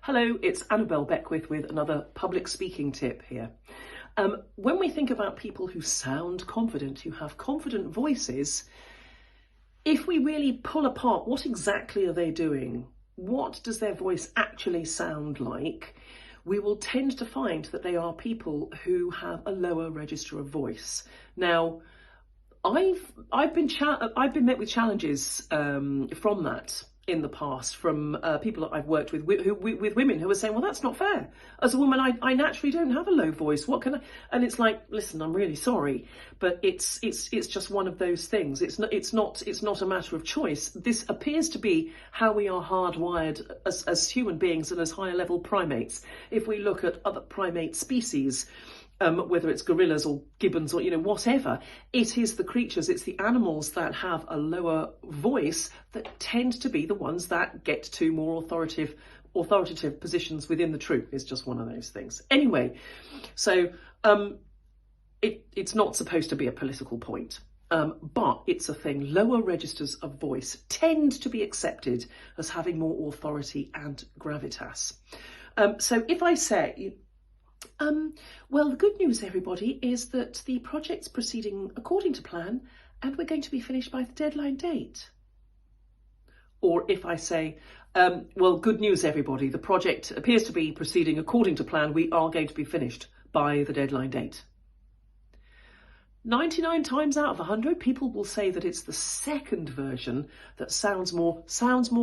Hello, it's Annabelle Beckwith with another public speaking tip here. When we think about people who sound confident, who have confident voices, if we really pull apart what exactly are they doing, what does their voice actually sound like, we will tend to find that they are people who have a lower register of voice. Now, I've been met with challenges from that in the past, from people that I've worked with women who are saying, well, that's not fair. As a woman, I naturally don't have a low voice. What can I? And it's like, listen, I'm really sorry, but it's just one of those things. It's not a matter of choice. This appears to be how we are hardwired as human beings and as higher level primates. If we look at other primate species, whether it's gorillas or gibbons or, whatever, it is the creatures, it's the animals that have a lower voice that tend to be the ones that get to more authoritative positions within the troop. It's just one of those things. Anyway, so it's not supposed to be a political point. But it's a thing. Lower registers of voice tend to be accepted as having more authority and gravitas. So if I say, well, the good news, everybody, is that the project's proceeding according to plan and we're going to be finished by the deadline date. Or if I say, well, good news, everybody, the project appears to be proceeding according to plan, we are going to be finished by the deadline date. 99 times out of 100, people will say that it's the second version that sounds more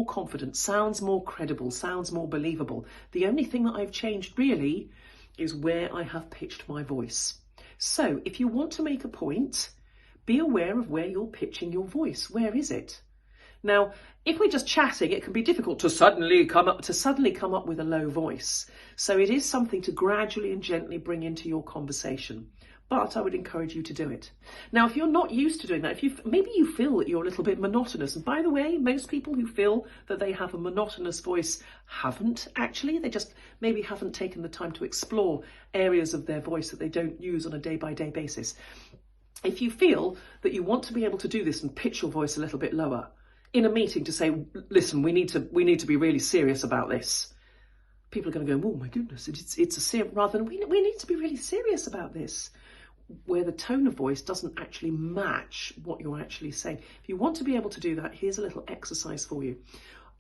confident, sounds more credible, sounds more believable. The only thing that I've changed really is where I have pitched my voice. So if you want to make a point, be aware of where you're pitching your voice. Where is it? Now, if we're just chatting, it can be difficult to suddenly come up with a low voice. So it is something to gradually and gently bring into your conversation. But I would encourage you to do it. Now, if you're not used to doing that, maybe you feel that you're a little bit monotonous. And by the way, most people who feel that they have a monotonous voice haven't actually. They just maybe haven't taken the time to explore areas of their voice that they don't use on a day-by-day basis. If you feel that you want to be able to do this and pitch your voice a little bit lower in a meeting to say, listen, we need to be really serious about this. People are going to go, oh my goodness, it's a serious, rather than we need to be really serious about this, where the tone of voice doesn't actually match what you're actually saying. If you want to be able to do that, here's a little exercise for you.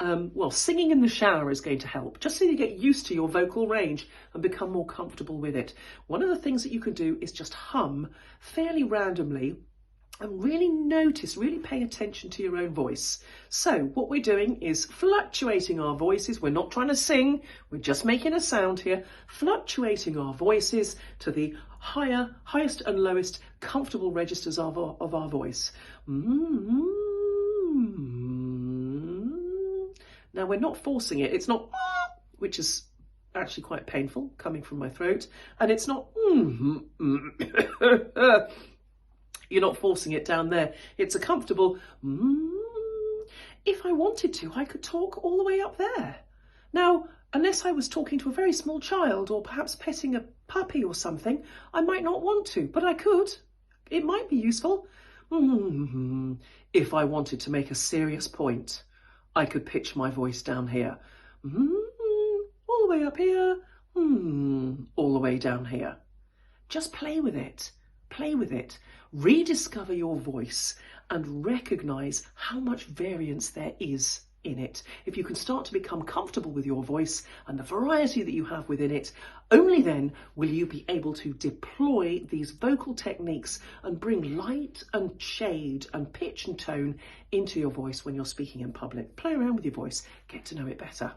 Well, singing in the shower is going to help, just so you get used to your vocal range and become more comfortable with it. One of the things that you can do is just hum fairly randomly and really notice, really pay attention to your own voice. So what we're doing is fluctuating our voices. We're not trying to sing, we're just making a sound here, fluctuating our voices to the highest and lowest comfortable registers of our voice. Now we're not forcing it. It's not, which is actually quite painful coming from my throat, and it's not, you're not forcing it down there. It's a comfortable, If I wanted to, I could talk all the way up there. Now, unless I was talking to a very small child or perhaps petting a puppy or something, I might not want to, but I could. It might be useful. If I wanted to make a serious point, I could pitch my voice down here. All the way up here, all the way down here. Just play with it. Play with it. Rediscover your voice and recognize how much variance there is in it. If you can start to become comfortable with your voice and the variety that you have within it, only then will you be able to deploy these vocal techniques and bring light and shade and pitch and tone into your voice when you're speaking in public. Play around with your voice, get to know it better.